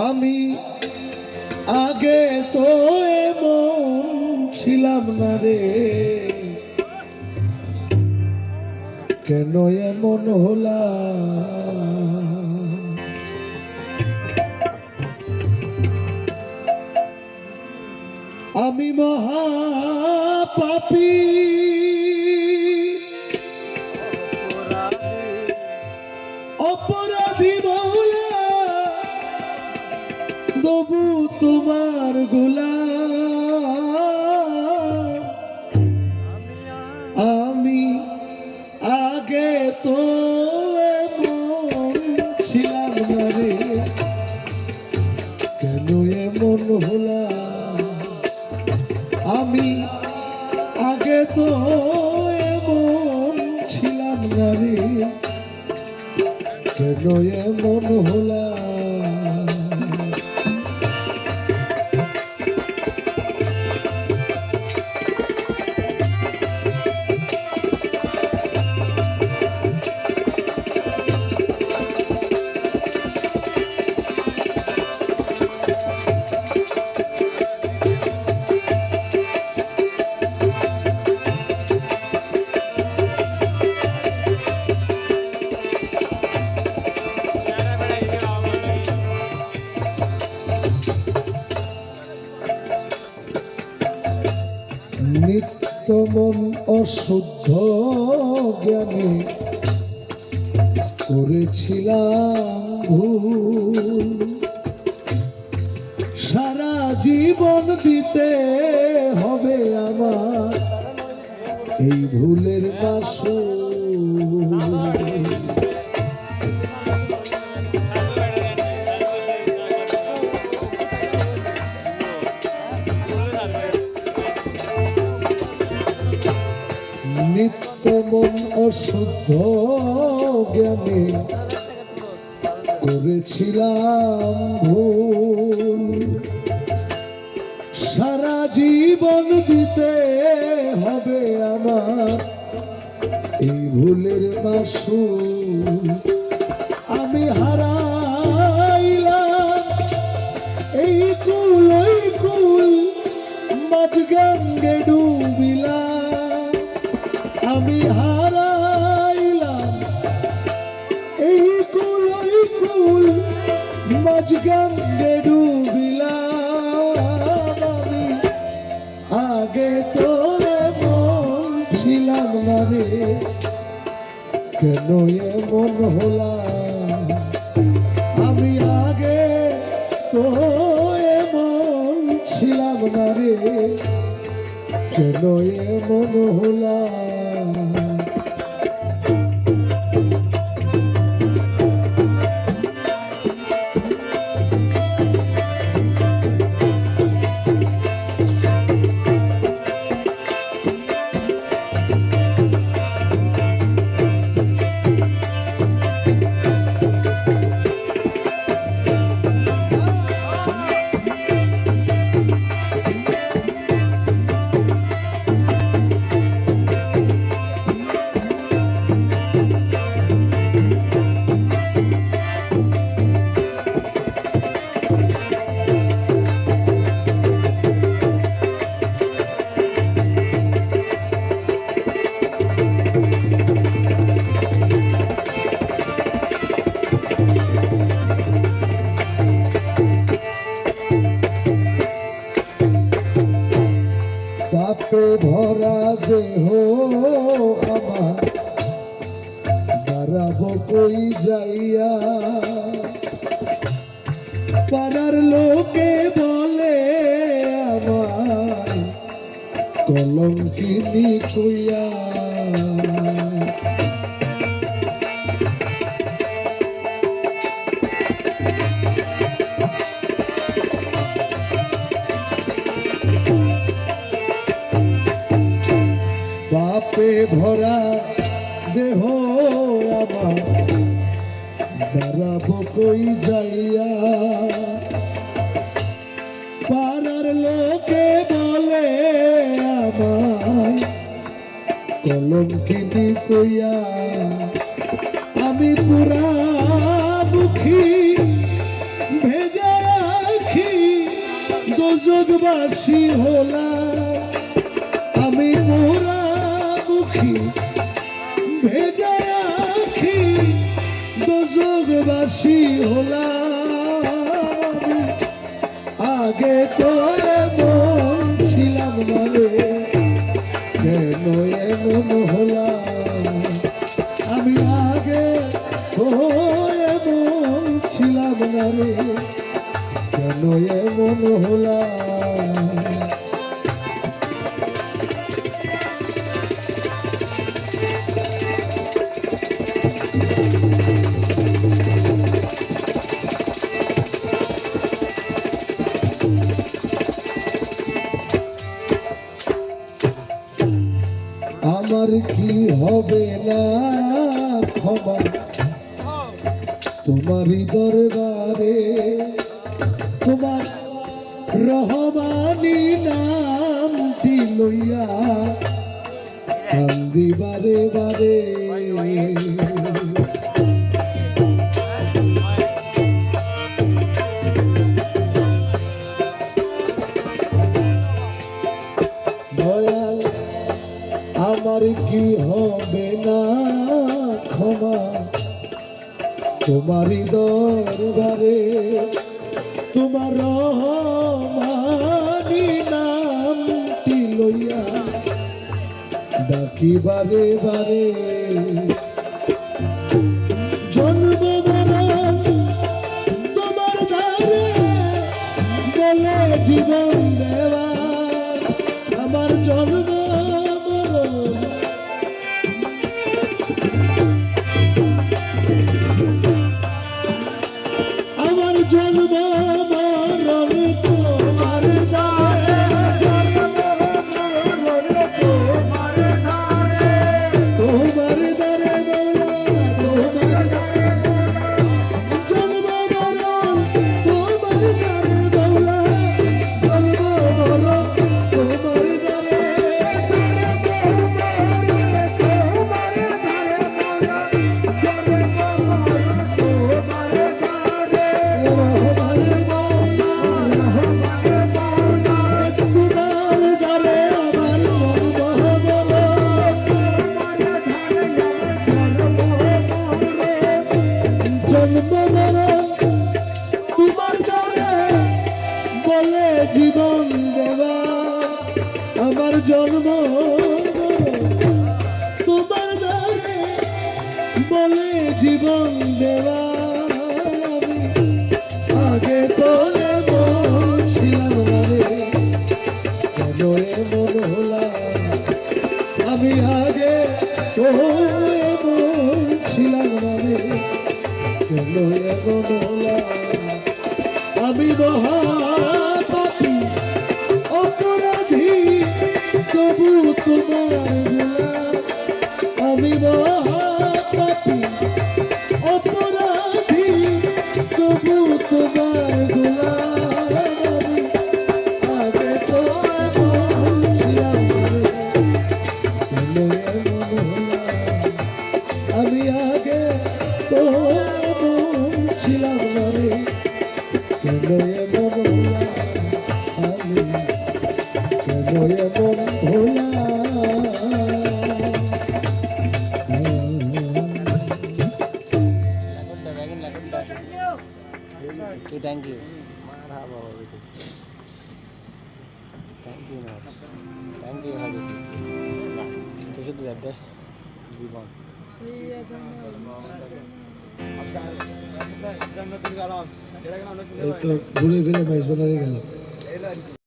আমি আগে তো এমন ছিলাম না রে, কেন এমন হলাম? আমি মহা পাপী, অপরাধী মৌলা, তবু তোমার গোলাম। আমি আগে তো এমন ছিলাম না রে, কেন এমন হলাম? আমি আগে তো এমন ছিলাম না রে, কেন এমন হলাম? নিত্য মন অশুদ্ধ জ্ঞানে করেছিলাম ভুল, সারা জীবন দিতে হবে আমার এই ভুলের মাসুল। নিত্য মন অশুদ্ধ জ্ঞানে করেছিলাম ভুল, সারা জীবন দিতে হবে আমার এই ভুলের মাসুল। আমি হারাইলাম এই কুল ওই কুল, মাঝ গঙ্গে ডুবিলাম। আমি হারাইলাম এই কুল ওই কুল, মাঝ গঙ্গে ডুবিলাম। আমি আগে তো এমন ছিলাম না রে, কেন এমন হলাম? আমি আগে তো এমন ছিলাম না রে, কেন এমন হলাম? পাপে ভরা দেহ আমার, দাঁড়াবো কই যাইয়া? পাড়ার লোকে বলে আমার কলঙ্কিনী কইয়া। পাপে ভরা দেহ আমার, দাঁড়াবো কই যাইয়া? পাড়ার লোকে বলে আমায় কলঙ্কিনী কইয়া। আমি পুরা দোজগবাসী হলাম আমি পোড়ামুখী ভেজা আখি দোজগবাসী হলাম আগে তো এমন ছিলাম না রে কেন এমন হলাম আমি আগে তো এমন ছিলাম না রে কেন এমন হলাম আমার কি হবে না ক্ষমা তোমারই দরবারে তোমার রহমানি নামটি লইয়া কান্দি বারে বারে দয়াল আমার কি হবে না ক্ষমা তোমারই দরবারে তোমার রহমানি নামটি লইয়া ডাকি বারে বারে জন্ম মরণ তোমার দ্বারে বলে জীবন দেওয়া আমার জন্ম মরণ আমার জন্ম মরণ তোমার দ্বারে জন্ম মরণ তোমার দ্বারে তোমার দ্বারে তোমার দ্বারে জন্ম মরণ তোমার দ্বারে দৌলা জন্ম মরণ তোমার দ্বারে জীবন দেবা আমার জন্ম তোমার দ্বারে বলে জীবন দেবা আগে তো এমন ছিলাম না রে কেন এমন হলাম আমি আগে তো এমন ছিলাম না রে কেন এমন হলাম আমি মহাপাপী অপরাধী তবু তোমার গোলাম আমি মহাপাপী অপরাধী তবু তোমার গোলাম আগে তো এমন ছিলাম কেন এমন হলাম আমি আগে তো এমন ছিলাম না রে কেন এমন হলাম আমি কেন এমন Thank you. Thank you. Thank you. Itu sudah ada জীবন এই তো ঘুরে ফিরে মাইজ বাজারে গেলাম